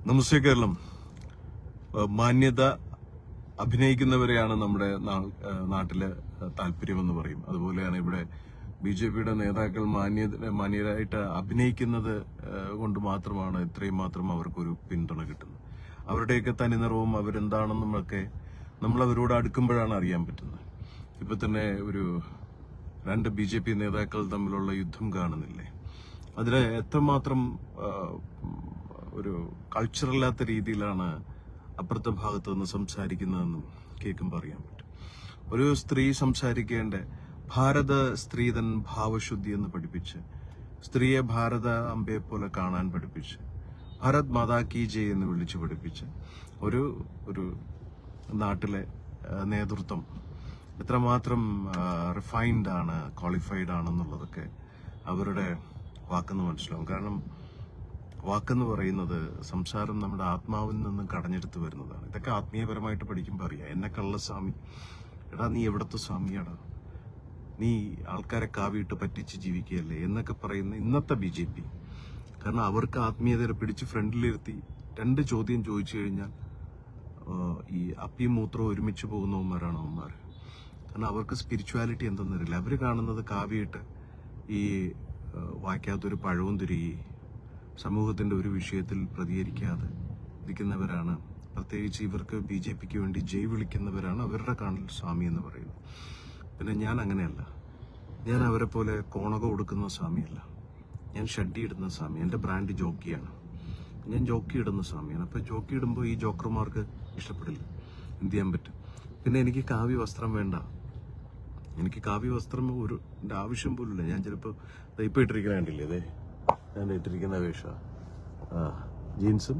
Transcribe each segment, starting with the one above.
നമസ്തേ കേരളം. മാന്യത അഭിനയിക്കുന്നവരെയാണ് നമ്മുടെ നാട്ടിലെ താല്പര്യമെന്ന് പറയും. അതുപോലെയാണ് ഇവിടെ BJPയുടെ നേതാക്കൾ മാന്യരായിട്ട് അഭിനയിക്കുന്നത് കൊണ്ട് മാത്രമാണ് ഇത്രയും മാത്രം അവർക്കൊരു പിന്തുണ കിട്ടുന്നത്. അവരുടെയൊക്കെ തനിനിറവും അവരെന്താണെന്നുമൊക്കെ നമ്മൾ അവരോട് അടുക്കുമ്പോഴാണ് അറിയാൻ പറ്റുന്നത്. ഇപ്പൊ തന്നെ ഒരു 2 BJP നേതാക്കൾ തമ്മിലുള്ള യുദ്ധം കാണുന്നില്ലേ? അതിൽ എത്രമാത്രം ഒരു കൾച്ചറല്ലാത്ത രീതിയിലാണ് അപ്പുറത്തെ ഭാഗത്ത് നിന്ന് സംസാരിക്കുന്നതെന്നും കേൾക്കുമ്പോൾ അറിയാൻ പറ്റും. ഒരു സ്ത്രീ സംസാരിക്കേണ്ട ഭാരത സ്ത്രീതൻ ഭാവശുദ്ധി എന്ന് പഠിപ്പിച്ച്, സ്ത്രീയെ ഭാരത അമ്പയെ പോലെ കാണാൻ പഠിപ്പിച്ച്, ഭാരത് മാതാ കി ജയ് എന്ന് വിളിച്ചു പഠിപ്പിച്ച് ഒരു നാട്ടിലെ നേതൃത്വം എത്രമാത്രം റിഫൈൻഡ് ആണ്, ക്വാളിഫൈഡ് ആണെന്നുള്ളതൊക്കെ അവരുടെ വാക്കെന്ന് മനസ്സിലാവും. കാരണം വാക്കെന്ന് പറയുന്നത് സംസാരം നമ്മുടെ ആത്മാവിൽ നിന്നും കടഞ്ഞെടുത്ത് വരുന്നതാണ്. ഇതൊക്കെ ആത്മീയപരമായിട്ട് പഠിക്കുമ്പോൾ അറിയാം. എന്നെ കള്ളസ്വാമി, എടാ നീ എവിടത്തെ സ്വാമിയാടാ, നീ ആൾക്കാരെ കാവിയിട്ട് പറ്റിച്ച് ജീവിക്കുകയല്ലേ എന്നൊക്കെ പറയുന്ന ഇന്നത്തെ BJP. കാരണം അവർക്ക് ആത്മീയതയെ പിടിച്ച് ഫ്രണ്ടിലിരുത്തി 2 ചോദ്യം ചോദിച്ചു കഴിഞ്ഞാൽ ഈ അപ്പിയും മൂത്രവും ഒരുമിച്ച് പോകുന്നവന്മാരാണ് അവന്മാർ. കാരണം അവർക്ക് സ്പിരിച്വാലിറ്റി എന്തെന്നറിയില്ല. അവർ കാണുന്നത് കാവിയിട്ട് ഈ വായിക്കാത്തൊരു പഴവും തിരികെ സമൂഹത്തിന്റെ ഒരു വിഷയത്തിൽ പ്രതികരിക്കാതെ ഇരിക്കുന്നവരാണ്. പ്രത്യേകിച്ച് ഇവർക്ക് BJPക്ക് വേണ്ടി ജയ് വിളിക്കുന്നവരാണ് അവരുടെ കാണൽ സ്വാമി എന്ന് പറയുന്നത്. പിന്നെ ഞാൻ അങ്ങനെയല്ല. ഞാൻ അവരെ പോലെ കോണക കൊടുക്കുന്ന സ്വാമിയല്ല. ഞാൻ ഷഡ്ഡി ഇടുന്ന സ്വാമി. എൻ്റെ ബ്രാൻഡ് ജോക്കിയാണ്. ഞാൻ ജോക്കി ഇടുന്ന സ്വാമിയാണ്. അപ്പോൾ ജോക്കി ഇടുമ്പോൾ ഈ ജോക്കർമാർക്ക് ഇഷ്ടപ്പെടില്ല. എന്ത് ചെയ്യാൻ പറ്റും? പിന്നെ എനിക്ക് കാവ്യ വസ്ത്രം വേണ്ട. എനിക്ക് കാവ്യ വസ്ത്രം എൻ്റെ ആവശ്യം പോലുമില്ല. ഞാൻ ചിലപ്പോൾ ഇപ്പോൾ ഇട്ടിരിക്കുന്ന കണ്ടില്ലേ? അതെ ഞാൻ ഇട്ടിരിക്കുന്ന വേഷ ജീൻസും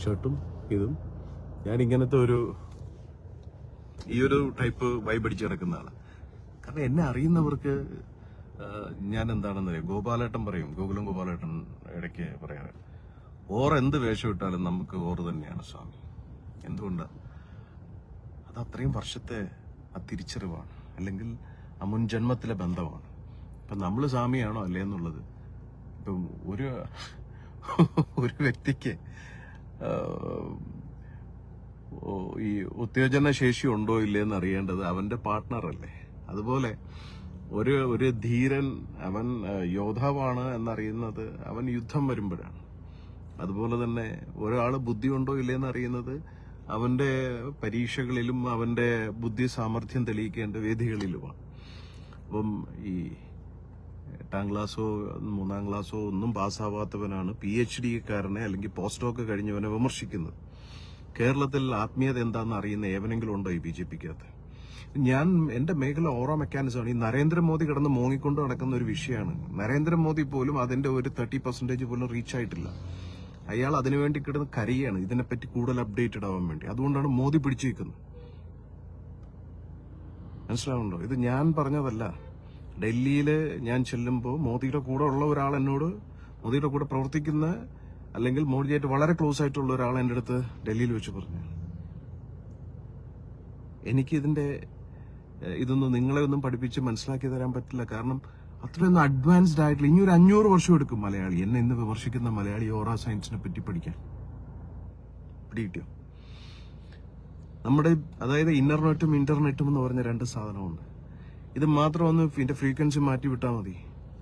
ഷർട്ടും ഇതും ഞാൻ ഇങ്ങനത്തെ ഈ ഒരു ടൈപ്പ് വൈബ് അടിച്ച് കിടക്കുന്നതാണ്. കാരണം എന്നെ അറിയുന്നവർക്ക് ഞാൻ എന്താണെന്നറിയാം. ഗോപാലേട്ടൻ പറയും, ഗോപാലേട്ടൻ ഇടയ്ക്ക് പറയാറ്, എന്ത് വേഷം ഇട്ടാലും നമുക്ക് തന്നെയാണ് സ്വാമി. എന്തുകൊണ്ടാണ്? അത് അത്രയും വർഷത്തെ ആ തിരിച്ചറിവാണ്, അല്ലെങ്കിൽ ആ മുൻ ജന്മത്തിലെ ബന്ധമാണ്. ഇപ്പം നമ്മൾ സ്വാമിയാണോ അല്ലേ എന്നുള്ളത് ഇപ്പം ഒരു വ്യക്തിക്ക് ഈ ഉത്തേജന ശേഷി ഉണ്ടോ ഇല്ലേന്ന് അറിയേണ്ടത് അവന്റെ പാർട്ട്ണറല്ലേ. അതുപോലെ ഒരു ധീരൻ, അവൻ യോദ്ധാവാണ് എന്നറിയുന്നത് അവൻ യുദ്ധം വരുമ്പോഴാണ്. അതുപോലെ തന്നെ ഒരാള് ബുദ്ധി ഉണ്ടോ ഇല്ലേന്ന് അറിയുന്നത് അവന്റെ പരീക്ഷകളിലും അവന്റെ ബുദ്ധി സാമർഥ്യം തെളിയിക്കേണ്ട വേദികളിലുമാണ്. അപ്പം ഈ 8ാം ക്ലാസ്സോ 3ാം ക്ലാസ്സോ ഒന്നും പാസ്സാവാത്തവനാണ് PhD കാരനെ അല്ലെങ്കിൽ പോസ്റ്റ്ഡോക്ക് കഴിഞ്ഞവനെ വിമർശിക്കുന്നത്. കേരളത്തിൽ ആത്മീയത എന്താണെന്ന് അറിയുന്ന ഏവനെങ്കിലും ഉണ്ടോ ഈ BJPക്കകത്ത്? എന്റെ മേഖല ഓറോ മെക്കാനിസമാണ്. ഈ നരേന്ദ്രമോദി കിടന്ന് മോങ്ങിക്കൊണ്ട് നടക്കുന്ന ഒരു വിഷയമാണ്. നരേന്ദ്രമോദി പോലും അതിന്റെ ഒരു 30% പോലും റീച്ച് ആയിട്ടില്ല. അയാൾ അതിനുവേണ്ടി കിടന്ന് കരയാണ്, ഇതിനെപ്പറ്റി കൂടുതൽ അപ്ഡേറ്റഡ് ആവാൻ വേണ്ടി. അതുകൊണ്ടാണ് മോദി പിടിച്ചു വെക്കുന്നത്. മനസ്സിലാവുന്നുണ്ടോ? ഇത് ഞാൻ പറഞ്ഞതല്ല. ഡൽഹിയിൽ ഞാൻ ചെല്ലുമ്പോൾ മോദിയുടെ കൂടെ ഉള്ള ഒരാൾ എന്നോട്, മോദിയുടെ കൂടെ പ്രവർത്തിക്കുന്ന അല്ലെങ്കിൽ മോദിയായിട്ട് വളരെ ക്ലോസ് ആയിട്ടുള്ള ഒരാൾ എൻ്റെ അടുത്ത് ഡൽഹിയിൽ വെച്ച് പറഞ്ഞു, എനിക്ക് ഇതൊന്നും നിങ്ങളെ ഒന്നും പഠിപ്പിച്ച് മനസ്സിലാക്കി തരാൻ പറ്റില്ല. കാരണം അത്രയൊന്നും അഡ്വാൻസ്ഡ് ആയിട്ടില്ല. ഇനി ഒരു 500 വർഷം എടുക്കും മലയാളി, എന്നെ ഇന്ന് വിമർശിക്കുന്ന മലയാളി ഓറ സയൻസിനെ പറ്റി പഠിക്കാൻ. പിടികിട്ടിയോ? അതായത് ഇന്റർനെറ്റും എന്ന് പറഞ്ഞ 2 സാധനമുണ്ട്. ഇത് മാത്രം ഇതിന്റെ ഫ്രീക്വൻസി മാറ്റി വിട്ടാൽ മതി.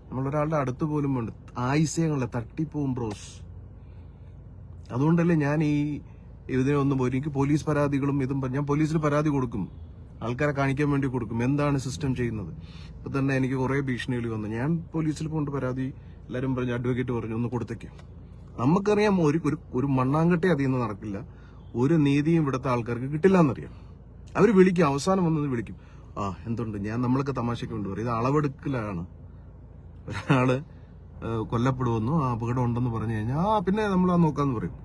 നമ്മളൊരാളുടെ അടുത്ത് പോലും വേണ്ട. ആയിസയങ്ങളെ തട്ടിപ്പോവും ബ്രോസ്. അതുകൊണ്ടല്ലേ ഞാൻ എനിക്ക് പോലീസ് പരാതികളും ഞാൻ പോലീസിൽ പരാതി കൊടുക്കും, ആൾക്കാരെ കാണിക്കാൻ വേണ്ടി കൊടുക്കും എന്താണ് സിസ്റ്റം ചെയ്യുന്നത്. ഇപ്പൊ തന്നെ എനിക്ക് കുറെ ഭീഷണികൾ വന്നു. ഞാൻ പോലീസിൽ കൊണ്ട് പരാതി എല്ലാരും പറഞ്ഞു, അഡ്വക്കേറ്റ് പറഞ്ഞു ഒന്ന് കൊടുത്തേക്കും. നമുക്കറിയാം ഒരു മണ്ണാങ്കട്ടെ അതിൽ നിന്ന് നടക്കില്ല. ഒരു നീതിയും ഇവിടുത്തെ ആൾക്കാർക്ക് കിട്ടില്ല എന്നറിയാം. അവർ വിളിക്കും, അവസാനം വന്നത് വിളിക്കും, എന്തുണ്ട്, നമ്മളൊക്കെ തമാശയ്ക്ക് കൊണ്ടുവരും, ഇത് അളവെടുക്കലാണ്. ഒരാള് കൊല്ലപ്പെടുമെന്നോ അപകടം ഉണ്ടെന്ന് പറഞ്ഞു കഴിഞ്ഞാൽ പിന്നെ നമ്മൾ നോക്കാന്ന് പറയും.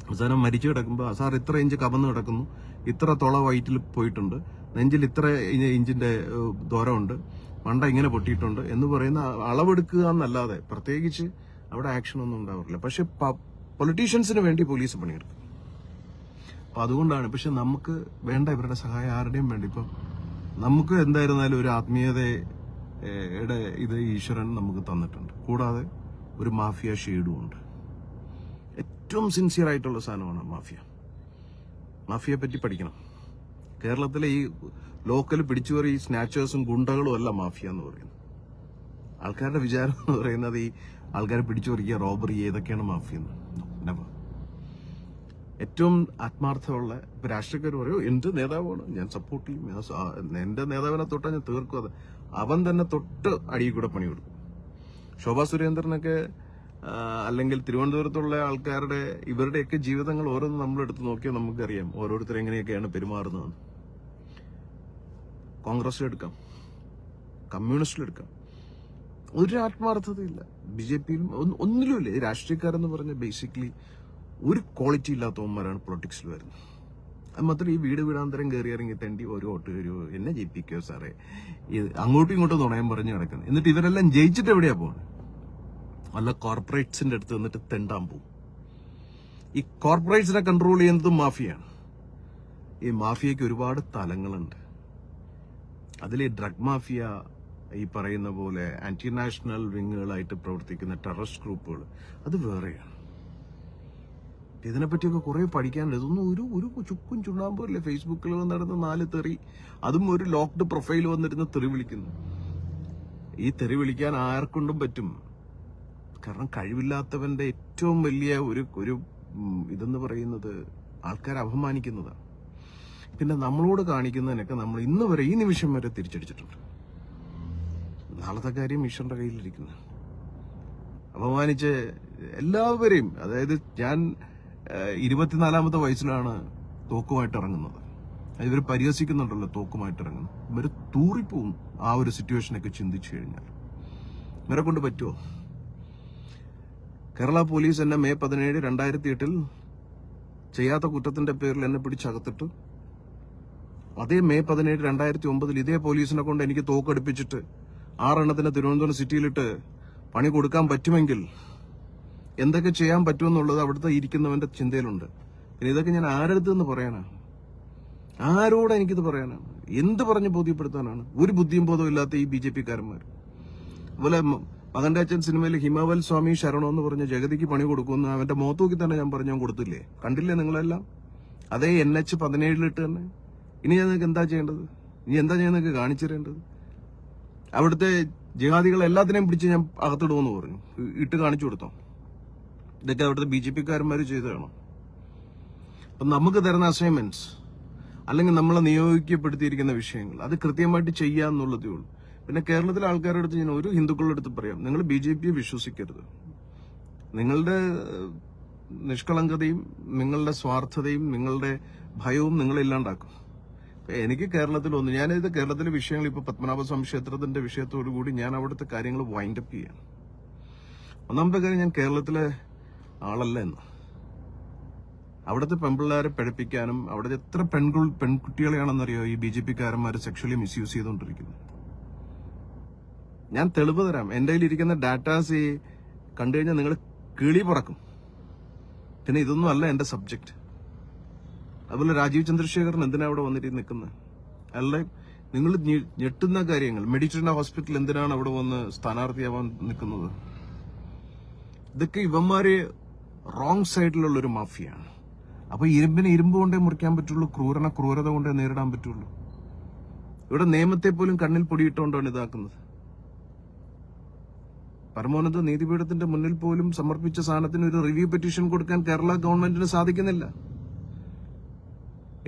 അവസാനം മരിച്ചു കിടക്കുമ്പോൾ സാർ ഇത്ര ഇഞ്ച് കവന്ന് കിടക്കുന്നു, ഇത്ര തുള വയറ്റിൽ പോയിട്ടുണ്ട്, നെഞ്ചിൽ ഇത്ര ഇഞ്ചിന്റെ ദൂരമുണ്ട്, മണ്ട ഇങ്ങനെ പൊട്ടിയിട്ടുണ്ട് എന്ന് പറയുന്ന അളവെടുക്കുക എന്നല്ലാതെ പ്രത്യേകിച്ച് അവിടെ ആക്ഷൻ ഒന്നും ഉണ്ടാവാറില്ല. പക്ഷെ പൊളിറ്റീഷ്യൻസിന് വേണ്ടി പോലീസ് പണിയെടുക്കും. അപ്പൊ അതുകൊണ്ടാണ്. പക്ഷെ നമുക്ക് വേണ്ട ഇവരുടെ സഹായം ആരുടെയും വേണ്ട. ഇപ്പൊ നമുക്ക് എന്തായിരുന്നാലും ഒരു ആത്മീയതയുടെ ഈശ്വരൻ നമുക്ക് തന്നിട്ടുണ്ട്. കൂടാതെ ഒരു മാഫിയ ഷെയ്ഡും ഉണ്ട്. ഏറ്റവും സിൻസിയർ ആയിട്ടുള്ള സാധനമാണ് മാഫിയ. മാഫിയയെ പറ്റി പഠിക്കണം. കേരളത്തിലെ ഈ ലോക്കൽ പിടിച്ചുപറി സ്നാച്ചേഴ്സും ഗുണ്ടകളും അല്ല മാഫിയ എന്ന് പറയുന്നത്. ആൾക്കാരുടെ വിചാരം എന്ന് പറയുന്നത് ഈ ആൾക്കാരെ പിടിച്ചുപറിക്കുക, റോബറി, ഏതൊക്കെയാണ് മാഫിയ എന്ന്. ഏറ്റവും ആത്മാർത്ഥമുള്ള ഇപ്പൊ രാഷ്ട്രീയക്കാർ പറയും എന്റെ നേതാവാണ്, ഞാൻ സപ്പോർട്ട് ചെയ്യും, എന്റെ നേതാവിനെ തൊട്ടാൽ ഞാൻ തീർക്കും. അത് അവൻ തന്നെ തൊട്ട് അടിയിൽ കൂടെ പണി കൊടുക്കും. ശോഭാ സുരേന്ദ്രനൊക്കെ അല്ലെങ്കിൽ തിരുവനന്തപുരത്തുള്ള ആൾക്കാരുടെ ഇവരുടെയൊക്കെ ജീവിതങ്ങൾ ഓരോന്നും നമ്മളെടുത്ത് നോക്കിയാൽ നമുക്കറിയാം ഓരോരുത്തർ എങ്ങനെയൊക്കെയാണ് പെരുമാറുന്നത്. കോൺഗ്രസിലെടുക്കാം, കമ്മ്യൂണിസ്റ്റിലെടുക്കാം, ഒരു ആത്മാർത്ഥതയില്ല. BJPയിലും ഒന്നിലുമില്ല. ഈ രാഷ്ട്രീയക്കാരെന്ന് പറഞ്ഞ ബേസിക്കലി ഒരു ക്വാളിറ്റി ഇല്ലാത്തവന്മാരാണ് പൊളിറ്റിക്സിൽ വരുന്നത്. അത് മാത്രം ഈ വീടാന്തരം കയറി ഇറങ്ങി തെണ്ടി ഒരു വോട്ട് ഒരു എന്നെ ജയിപ്പിക്കോ സാറേ, അങ്ങോട്ടും ഇങ്ങോട്ടും നുണയം പറഞ്ഞ് കിടക്കുന്നത്. എന്നിട്ട് ഇവരെല്ലാം ജയിച്ചിട്ട് എവിടെയാ പോകുന്നത്? വല്ല കോർപ്പറേറ്റ്സിന്റെ അടുത്ത് നിന്നിട്ട് തെണ്ടാൻ പോകും. ഈ കോർപ്പറേറ്റ്സിനെ കൺട്രോൾ ചെയ്യുന്നതും മാഫിയാണ്. ഈ മാഫിയയ്ക്ക് ഒരുപാട് തലങ്ങളുണ്ട്. അതിൽ ഈ ഡ്രഗ് മാഫിയ, ഈ പറയുന്ന പോലെ ആന്റി നാഷണൽ വിങ്ങുകളായിട്ട് പ്രവർത്തിക്കുന്ന ടെററിസ്റ്റ് ഗ്രൂപ്പുകൾ, അത് വേറെയാണ്. ഇതിനെപ്പറ്റിയൊക്കെ കുറെ പഠിക്കാനുണ്ട്. ഇതൊന്നും ഒരു ചുക്കും ചുണ്ണാമ്പൂല്ലേ. ഫേസ്ബുക്കിൽ നടന്ന 4 തെറി, അതും ഒരു ലോക്ക്ഡ് പ്രൊഫൈൽ വന്നിരുന്ന് തെറി വിളിക്കുന്നു. ഈ തെറി വിളിക്കാൻ ആർക്കൊണ്ടും പറ്റും. കാരണം കഴിവില്ലാത്തവന്റെ ഏറ്റവും വലിയ ഒരു ഇതെന്ന് പറയുന്നത് ആൾക്കാരെ അപമാനിക്കുന്നതാണ്. പിന്നെ നമ്മളോട് കാണിക്കുന്നതിനൊക്കെ നമ്മൾ ഇന്ന് വരെ, ഈ നിമിഷം വരെ തിരിച്ചടിച്ചിട്ടുണ്ട്. നാളത്തെ കാര്യം ഈശ്വരന്റെ കയ്യിലിരിക്കുന്നത്. അപമാനിച്ച് എല്ലാവരെയും, അതായത് ഞാൻ 24ാമത്തെ വയസ്സിലാണ് തോക്കുമായിട്ട് ഇറങ്ങുന്നത്. ഇവർ പരിഹസിക്കുന്നുണ്ടല്ലോ തോക്കുമായിട്ട് ഇറങ്ങുന്നു. ഇവർ തൂറിപ്പോവും ആ ഒരു സിറ്റുവേഷനൊക്കെ ചിന്തിച്ചു കഴിഞ്ഞാൽ. ഇവരെ കൊണ്ട് പറ്റുമോ? കേരള പോലീസ് എന്നെ മെയ് 17, 2008 ചെയ്യാത്ത കുറ്റത്തിന്റെ പേരിൽ എന്നെ പിടിച്ചകത്തിട്ട്, അതേ മെയ് 17, 2009 ഇതേ പോലീസിനെ കൊണ്ട് എനിക്ക് തോക്കടിപ്പിച്ചിട്ട് 6 എണ്ണത്തിന് തിരുവനന്തപുരം സിറ്റിയിലിട്ട് പണി കൊടുക്കാൻ പറ്റുമെങ്കിൽ എന്തൊക്കെ ചെയ്യാൻ പറ്റുമെന്നുള്ളത് അവിടുത്തെ ഇരിക്കുന്നവന്റെ ചിന്തയിലുണ്ട്. പിന്നെ ഇതൊക്കെ ഞാൻ ആരെടുത്ത് നിന്ന് പറയാനാണ്? ആരോട് എനിക്കിത് പറയാനാണ്? എന്ത് പറഞ്ഞ് ബോധ്യപ്പെടുത്താനാണ്? ഒരു ബുദ്ധിയും ബോധവും ഇല്ലാത്ത ഈ BJPക്കാരന്മാർ. അതുപോലെ മകന്റെ അച്ഛൻ സിനിമയിൽ ഹിമവൽ സ്വാമി ശരണോ എന്ന് പറഞ്ഞ ജഗതിക്ക് പണി കൊടുക്കുമെന്ന് അവന്റെ മുഖത്തൂക്കി തന്നെ ഞാൻ പറഞ്ഞു, ഞാൻ കൊടുത്തില്ലേ? കണ്ടില്ലേ നിങ്ങളെല്ലാം? അതേ NH-17 തന്നെ. ഇനി ഞാൻ നിങ്ങൾക്ക് എന്താ ചെയ്യേണ്ടത്? ഇനി എന്താ ഞാൻ നിങ്ങൾക്ക് കാണിച്ചു തരേണ്ടത്? അവിടുത്തെ ജിഹാദികൾ എല്ലാത്തിനെയും പിടിച്ച് ഞാൻ അകത്തിടുമെന്ന് പറഞ്ഞു, ഇട്ട് കാണിച്ചു കൊടുത്തോ? ഇതൊക്കെ അവിടുത്തെ BJPക്കാരന്മാർ ചെയ്തതാണോ? അപ്പം നമുക്ക് തരുന്ന അസൈൻമെന്റ്സ് അല്ലെങ്കിൽ നമ്മളെ നിയോഗിക്കപ്പെടുത്തിയിരിക്കുന്ന വിഷയങ്ങൾ അത് കൃത്യമായിട്ട് ചെയ്യാന്നുള്ളതേ ഉള്ളൂ. പിന്നെ കേരളത്തിലെ ആൾക്കാരുടെ അടുത്ത് ഞാൻ ഒരു ഹിന്ദുക്കളുടെ അടുത്ത് പറയാം, നിങ്ങൾ BJPയെ വിശ്വസിക്കരുത്. നിങ്ങളുടെ നിഷ്കളങ്കതയും നിങ്ങളുടെ സ്വാർത്ഥതയും നിങ്ങളുടെ ഭയവും നിങ്ങളെ ഇല്ലാണ്ടാക്കും. എനിക്ക് കേരളത്തിൽ ഞാനിത് കേരളത്തിലെ വിഷയങ്ങൾ ഇപ്പൊ പത്മനാഭസ്വാമി ക്ഷേത്രത്തിന്റെ വിഷയത്തോടുകൂടി ഞാൻ അവിടുത്തെ കാര്യങ്ങൾ വൈൻഡപ്പ് ചെയ്യാണ്. ഒന്നാമത്തെ കാര്യം, ഞാൻ കേരളത്തിലെ ആളല്ല എന്ന്. അവിടുത്തെ പെൺപിള്ളേരെ പഠിപ്പിക്കാനും അവിടുത്തെ എത്ര പെൺകുട്ടികളെയാണെന്നറിയോ ഈ BJPക്കാരന്മാർ സെക്ഷലി മിസ്യൂസ് ചെയ്തുകൊണ്ടിരിക്കുന്നത്. ഞാൻ തെളിവ് തരാം. എന്റെ കയ്യിലിരിക്കുന്ന ഡാറ്റാസ് കണ്ടു കഴിഞ്ഞാൽ നിങ്ങൾ കിളി പറക്കും. പിന്നെ ഇതൊന്നും അല്ല എന്റെ സബ്ജക്ട്. അതുപോലെ രാജീവ് ചന്ദ്രശേഖരൻ എന്തിനാ അവിടെ വന്നിട്ട് നിൽക്കുന്നത്? അല്ല, നിങ്ങൾ ഞെട്ടുന്ന കാര്യങ്ങൾ. മെഡിറ്ററേനിയൻ ഹോസ്പിറ്റൽ എന്തിനാണ് അവിടെ വന്ന് സ്ഥാനാർത്ഥിയാവാൻ നിൽക്കുന്നത്? ഇതൊക്കെ ഇവന്മാര് റോങ് സൈഡിലുള്ള ഒരു മാഫിയാണ്. അപ്പൊ ഇരുമ്പിനെ ഇരുമ്പ് കൊണ്ടേ മുറിക്കാൻ പറ്റുള്ളൂ, ക്രൂരനെ ക്രൂരത കൊണ്ടേ നേരിടാൻ പറ്റുള്ളൂ. ഇവിടെ നിയമത്തെ പോലും കണ്ണിൽ പൊടിയിട്ടുകൊണ്ടാണ് ഇതാക്കുന്നത്. പരമോന്നത നീതിപീഠത്തിന്റെ മുന്നിൽ പോലും സമർപ്പിച്ച സാധനത്തിന് ഒരു റിവ്യൂ പെറ്റീഷൻ കൊടുക്കാൻ കേരള ഗവൺമെന്റിന് സാധിക്കുന്നില്ല.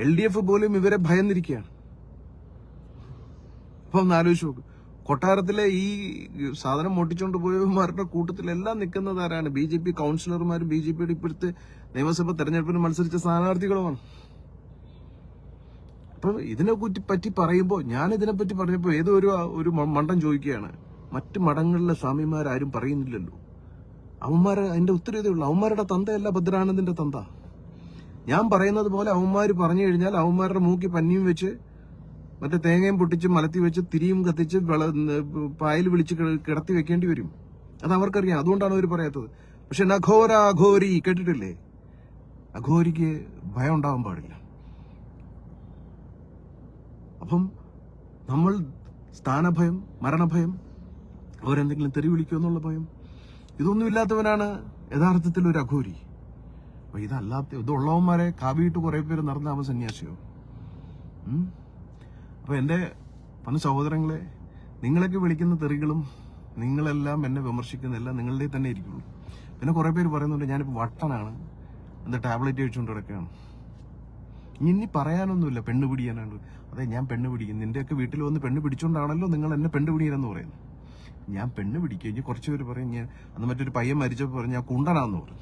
LDF പോലും ഇവരെ ഭയന്നിരിക്കുകയാണ്. അപ്പൊ ഒന്ന് ആലോചിച്ച് നോക്ക്. കൊട്ടാരത്തിലെ ഈ സാധനം മോട്ടിച്ചുകൊണ്ട് പോയവന്മാരുടെ കൂട്ടത്തിലെല്ലാം നിൽക്കുന്നത് ആരാണ്? BJP കൌൺസിലർമാരും BJPയുടെ ഇപ്പോഴത്തെ നിയമസഭ തെരഞ്ഞെടുപ്പിന് മത്സരിച്ച സ്ഥാനാർത്ഥികളുമാണ്. അപ്പൊ ഇതിനെ പറ്റി പറയുമ്പോൾ, ഞാൻ ഇതിനെപ്പറ്റി പറഞ്ഞപ്പോൾ ഏതോ ഒരു മണ്ടൻ ചോദിക്കുകയാണ്, മറ്റു മഠങ്ങളിലെ സ്വാമിമാരാരും പറയുന്നില്ലല്ലോ. അവന്മാരെ അതിന്റെ ഉത്തരം ഇതേ ഉള്ളൂ, അവന്മാരുടെ തന്തയല്ല ഭദ്രാനന്ദന്റെ തന്ത. ഞാൻ പറയുന്നത് പോലെ അവന്മാര് പറഞ്ഞു കഴിഞ്ഞാൽ അവന്മാരുടെ മൂക്കി പന്നിയും വെച്ച് മറ്റേ തേങ്ങയും പൊട്ടിച്ച് മലത്തി വെച്ച് തിരിയും കത്തിച്ച് പായൽ വിളിച്ച് കിടത്തി വെക്കേണ്ടി വരും. അത് അവർക്കറിയാം, അതുകൊണ്ടാണ് അവർ പറയാത്തത്. പക്ഷെ നഘോര അഘോരി കേട്ടിട്ടില്ലേ? അഘോരിക്ക് ഭയം ഉണ്ടാവാൻ പാടില്ല. അപ്പം നമ്മൾ സ്ഥാനഭയം, മരണഭയം, അവരെന്തെങ്കിലും തെറി വിളിക്കുമെന്നുള്ള ഭയം, ഇതൊന്നുമില്ലാത്തവനാണ് യഥാർത്ഥത്തിൽ ഒരു അഘോരി. അപ്പൊ ഇതുള്ളവന്മാരെ കാവിയിട്ട് കുറെ പേര് നടന്ന അവൻ സന്യാസിയോ? അപ്പൊ എന്റെ പല സഹോദരങ്ങളെ, നിങ്ങളൊക്കെ വിളിക്കുന്ന തെറികളും നിങ്ങളെല്ലാം എന്നെ വിമർശിക്കുന്നില്ല, നിങ്ങളുടെ തന്നെ ഇരിക്കുള്ളൂ. പിന്നെ കുറെ പേര് പറയുന്നുണ്ട് ഞാനിപ്പോ വട്ടനാണ്, എന്താ ടാബ്ലറ്റ് കഴിച്ചുകൊണ്ട് കിടക്കുകയാണ്. ഇനി പറയാനൊന്നുമില്ല, പെണ്ണ് പിടിക്കാനാണ്. അതെ, ഞാൻ പെണ്ണ് പിടിക്കും. നിന്റെയൊക്കെ വീട്ടിൽ വന്ന് പെണ്ണ് പിടിച്ചോണ്ടാണല്ലോ നിങ്ങൾ എന്നെ പെണ്ണ് പിടിക്കാനെന്ന് പറയുന്നത്. ഞാൻ പെണ്ണ് പിടിക്കുക. ഇനി കുറച്ച് പേര് പറയും ഞാൻ അന്ന് മറ്റൊരു പയ്യൻ മരിച്ചപ്പോൾ പറഞ്ഞു ഞാൻ കുണ്ടനാന്ന് പറഞ്ഞു.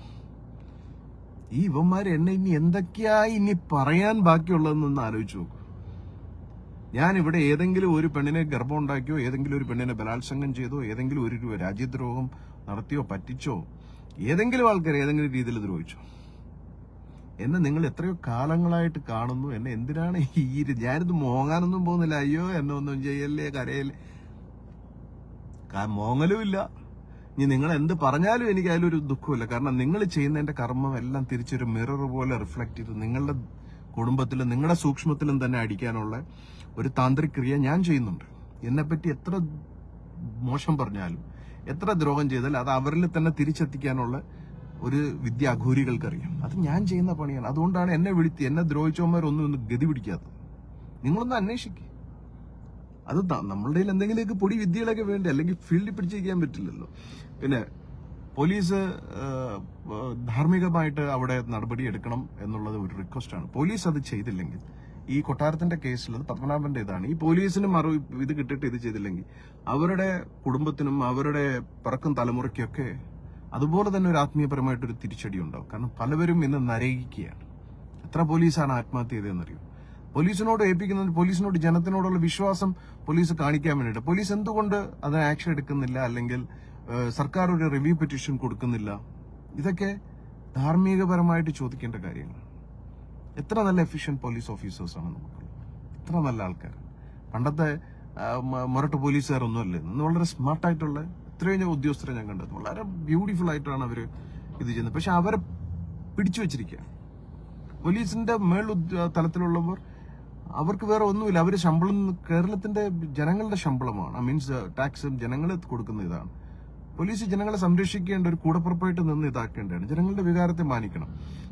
ഈ ഇവന്മാര് എന്നെ ഇനി എന്തൊക്കെയായി ഇനി പറയാൻ ബാക്കിയുള്ളതെന്നൊന്ന് ആലോചിച്ച് നോക്കൂ. ഞാൻ ഇവിടെ ഏതെങ്കിലും ഒരു പെണ്ണിനെ ഗർഭം ഉണ്ടാക്കിയോ, ഏതെങ്കിലും ഒരു പെണ്ണിനെ ബലാത്സംഗം ചെയ്തോ, ഏതെങ്കിലും ഒരു രാജ്യദ്രോഹം നടത്തിയോ, പറ്റിച്ചോ, ഏതെങ്കിലും ആൾക്കാർ ഏതെങ്കിലും രീതിയിൽ ദ്രോഹിച്ചോ? എന്നെ നിങ്ങൾ എത്രയോ കാലങ്ങളായിട്ട് കാണുന്നു. എന്നെ എന്തിനാണ് ഞാനിത് മോങ്ങാനൊന്നും പോകുന്നില്ല. അയ്യോ എന്നെ ഒന്നും ചെയ്യല്ലേ, കരയല്ലേ, മോങ്ങലും ഇല്ല. ഇനി നിങ്ങൾ എന്ത് പറഞ്ഞാലും എനിക്ക് അതിലൊരു ദുഃഖമില്ല. കാരണം നിങ്ങൾ ചെയ്യുന്നതിന്റെ കർമ്മം എല്ലാം തിരിച്ചൊരു മിറർ പോലെ റിഫ്ലക്ട് ചെയ്ത് നിങ്ങളുടെ കുടുംബത്തിലും നിങ്ങളുടെ സൂക്ഷ്മത്തിലും തന്നെ അടിക്കാനുള്ള ഒരു താന്ത്രിക ക്രിയ ഞാൻ ചെയ്യുന്നുണ്ട്. എന്നെപ്പറ്റി എത്ര മോശം പറഞ്ഞാലും എത്ര ദ്രോഹം ചെയ്താലും അത് അവരിൽ തന്നെ തിരിച്ചെത്തിക്കാനുള്ള ഒരു വിദ്യ അഘോരികൾക്കറിയാം. അത് ഞാൻ ചെയ്യുന്ന പണിയാണ്. അതുകൊണ്ടാണ് എന്നെ എന്നെ ദ്രോഹിച്ചവന്മാരൊന്നും ഗതി പിടിക്കാത്തത്. നിങ്ങളൊന്ന് അന്വേഷിക്കുക. അത് നമ്മളുടെ എന്തെങ്കിലുമൊക്കെ പൊടി വിദ്യകളൊക്കെ വേണ്ടി, അല്ലെങ്കിൽ ഫീൽഡിൽ പിടിച്ചിരിക്കാൻ പറ്റില്ലല്ലോ. പിന്നെ പോലീസ് ധാർമ്മികമായിട്ട് അവിടെ നടപടി എടുക്കണം എന്നുള്ളത് ഒരു റിക്വസ്റ്റാണ്. പോലീസ് അത് ചെയ്തില്ലെങ്കിൽ, ഈ കൊട്ടാരത്തിന്റെ കേസിൽ അത് പത്മനാഭന്റെ ഇതാണ്, ഈ പോലീസിന് ഇത് കിട്ടിയിട്ട് ഇത് ചെയ്തില്ലെങ്കിൽ അവരുടെ കുടുംബത്തിനും അവരുടെ പിറക്കും തലമുറയ്ക്കൊക്കെ അതുപോലെ തന്നെ ഒരു ആത്മീയപരമായിട്ടൊരു തിരിച്ചടി ഉണ്ടാവും. കാരണം പലവരും ഇന്ന് നരകിക്കുകയാണ്. എത്ര പോലീസാണ് ആത്മഹത്യ ചെയ്തതെന്നറിയോ? പോലീസിനോട് ഏൽപ്പിക്കുന്നത്, പോലീസിനോട് ജനത്തിനോടുള്ള വിശ്വാസം പോലീസ് കാണിക്കാൻ വേണ്ടിയിട്ട്. പോലീസ് എന്തുകൊണ്ട് അതിന് ആക്ഷൻ എടുക്കുന്നില്ല, അല്ലെങ്കിൽ സർക്കാർ ഒരു റിവ്യൂ പെറ്റീഷൻ കൊടുക്കുന്നില്ല? ഇതൊക്കെ ധാർമ്മികപരമായിട്ട് ചോദിക്കേണ്ട കാര്യങ്ങളാണ്. എത്ര നല്ല എഫിഷ്യന്റ് പോലീസ് ഓഫീസേഴ്സാണ് നമുക്കുള്ളത്, എത്ര നല്ല ആൾക്കാർ. പണ്ടത്തെ മൊരട്ട് പോലീസുകാരൊന്നും അല്ലേ, ഇന്ന് വളരെ സ്മാർട്ടായിട്ടുള്ള എത്രയോ ഉദ്യോഗസ്ഥരെ ഞാൻ കണ്ടത്. വളരെ ബ്യൂട്ടിഫുൾ ആയിട്ടാണ് അവർ ഇത് ചെയ്യുന്നത്. പക്ഷെ അവരെ പിടിച്ചു വെച്ചിരിക്കുക. പോലീസിന്റെ മേൾ തലത്തിലുള്ളവർ, അവർക്ക് വേറെ ഒന്നുമില്ല. അവർ ശമ്പളം കേരളത്തിന്റെ ജനങ്ങളുടെ ശമ്പളമാണ്, മീൻസ് ടാക്സ് ജനങ്ങൾ കൊടുക്കുന്ന ഇതാണ്. പോലീസ് ജനങ്ങളെ സംരക്ഷിക്കേണ്ട ഒരു കൂടപ്പുറപ്പായിട്ട് നിന്ന് ഇതാക്കേണ്ടതാണ്. ജനങ്ങളുടെ വികാരത്തെ മാനിക്കണം.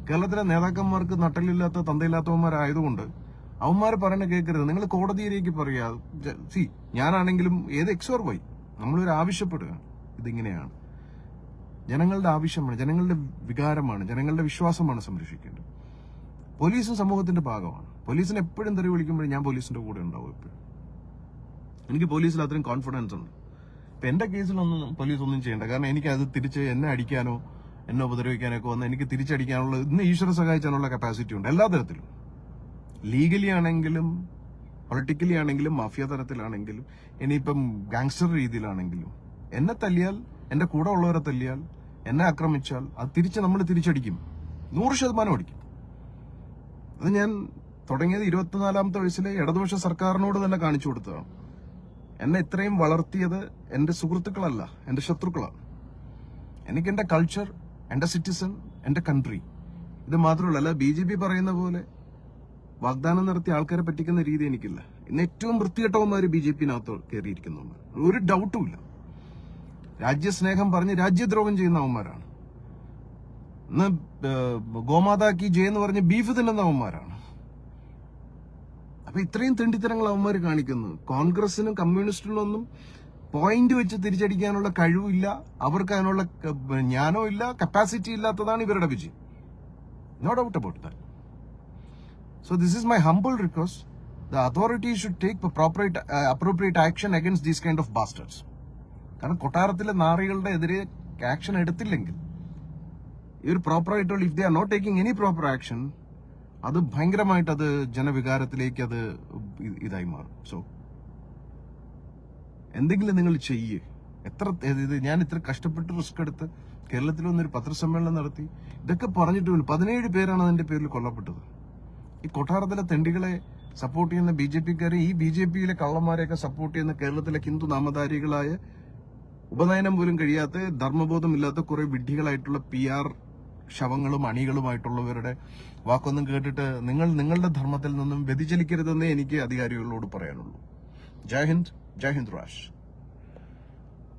കേരളത്തിലെ നേതാക്കന്മാർക്ക് നട്ടലില്ലാത്ത തന്തയില്ലാത്തവന്മാരായതുകൊണ്ട് അവന്മാർ പറയുന്നത് കേൾക്കരുത്. നിങ്ങൾ കോടതിയിലേക്ക് പറയാ. ഞാനാണെങ്കിലും ഏത് എക്സ് ഓർ വൈ നമ്മളൊരു ആവശ്യപ്പെടുക, ഇതിങ്ങനെയാണ്. ജനങ്ങളുടെ ആവശ്യമാണ്, ജനങ്ങളുടെ വികാരമാണ്, ജനങ്ങളുടെ വിശ്വാസമാണ് സംരക്ഷിക്കേണ്ടത്. പോലീസും സമൂഹത്തിന്റെ ഭാഗമാണ്. പോലീസിനെ എപ്പോഴും തെറി വിളിക്കുമ്പോഴും ഞാൻ പോലീസിന്റെ കൂടെ ഉണ്ടാവും. എപ്പോഴും എനിക്ക് പോലീസിൽ അത്രയും കോൺഫിഡൻസ് ഉണ്ട്. ഇപ്പൊ എന്റെ കേസിലൊന്നും പോലീസ് ഒന്നും ചെയ്യേണ്ട. കാരണം എനിക്ക് അത് തിരിച്ച് എന്നെ അടിക്കാനോ എന്നെ ഉപദ്രവിക്കാനോ ഒക്കെ വന്ന് എനിക്ക് തിരിച്ചടിക്കാനുള്ള ഇന്ന് ഈശ്വര സഹായിച്ചാനുള്ള കപ്പാസിറ്റി ഉണ്ട്. എല്ലാ തരത്തിലും, ലീഗലി ആണെങ്കിലും പൊളിറ്റിക്കലി ആണെങ്കിലും മാഫിയ തരത്തിലാണെങ്കിലും ഇനിയിപ്പം ഗാങ്സ്റ്റർ രീതിയിലാണെങ്കിലും എന്നെ തല്ലിയാൽ, എന്റെ കൂടെ ഉള്ളവരെ തല്ലിയാൽ, എന്നെ ആക്രമിച്ചാൽ അത് തിരിച്ച് നമ്മൾ തിരിച്ചടിക്കും. 100% അടിക്കും. അത് ഞാൻ തുടങ്ങിയത് 24ാമത്തെ വയസ്സിലെ ഇടതുപക്ഷ സർക്കാരിനോട് തന്നെ കാണിച്ചു കൊടുത്തതാണ്. എന്നെ ഇത്രയും വളർത്തിയത് എന്റെ സുഹൃത്തുക്കളല്ല, എന്റെ ശത്രുക്കളാണ്. എനിക്ക് എന്റെ കൾച്ചർ, എന്റെ സിറ്റിസൺ, എന്റെ കൺട്രി, ഇത് മാത്രമല്ല. BJP പറയുന്ന പോലെ വാഗ്ദാനം നടത്തിയ ആൾക്കാരെ പറ്റിക്കുന്ന രീതി എനിക്കില്ല. ഇന്ന് ഏറ്റവും വൃത്തികെട്ടവന്മാര് BJP-നകത്ത് കയറിയിരിക്കുന്നവന്മാർ, ഒരു ഡൗട്ടും ഇല്ല. രാജ്യസ്നേഹം പറഞ്ഞ് രാജ്യദ്രോഹം ചെയ്യുന്നവന്മാരാണ്. ഇന്ന് ഗോമാതാക്കി ജയ് എന്ന് പറഞ്ഞ് ബീഫ് തിന്നുന്നവന്മാരാണ്. അപ്പൊ ഇത്രയും തെണ്ടിത്തരങ്ങൾ അവന്മാർ കാണിക്കുന്നു. കോൺഗ്രസിനും കമ്മ്യൂണിസ്റ്റിനൊന്നും പോയിന്റ് വെച്ച് തിരിച്ചടിക്കാനുള്ള കഴിവില്ല, അവർക്ക് അതിനുള്ള ജ്ഞാനോ ഇല്ല, കപ്പാസിറ്റി ഇല്ലാത്തതാണ് ഇവരുടെ വിജയം. No doubt about that. So this is my humble request. The authorities should take appropriate action against these kind of bastards. കാരണം കൊട്ടാരത്തിലെ നാറികളുടെ എതിരെ ആക്ഷൻ എടുത്തില്ലെങ്കിൽ, ഇവർ പ്രോപ്പറായിട്ടുള്ള, if they are not taking any proper action, അത് ഭയങ്കരമായിട്ട് അത് ജനവികാരത്തിലേക്ക് അത് ഇതായി മാറും. സോ എന്തെങ്കിലും നിങ്ങൾ ചെയ്യേ. ഞാൻ ഇത്ര കഷ്ടപ്പെട്ട് റിസ്ക് എടുത്ത് കേരളത്തിൽ വന്നൊരു പത്രസമ്മേളനം നടത്തി, ഇതൊക്കെ പറഞ്ഞിട്ട് 17 പേരാണ് അതിന്റെ പേരിൽ കൊല്ലപ്പെട്ടത്. ഈ കൊട്ടാരത്തിലെ തെണ്ടികളെ സപ്പോർട്ട് ചെയ്യുന്ന BJP-ക്കാരെ, ഈ BJP-യിലെ കള്ളന്മാരെയൊക്കെ സപ്പോർട്ട് ചെയ്യുന്ന കേരളത്തിലെ ഹിന്ദു നാമധാരികളായ, ഉപനയനം പോലും കഴിയാത്ത, ധർമ്മബോധമില്ലാത്ത കുറെ വിഡ്ഢികളായിട്ടുള്ള PR ശവങ്ങളും അണികളുമായിട്ടുള്ളവരുടെ വാക്കൊന്നും കേട്ടിട്ട് നിങ്ങളുടെ ധർമ്മത്തിൽ നിന്നും വ്യതിചലിക്കരുതെന്നേ എനിക്ക് അധികാരികളോട് പറയാനുള്ളൂ. ജയ് ഹിന്ദ്, ജയ് ഹിന്ദ് രാഷ്.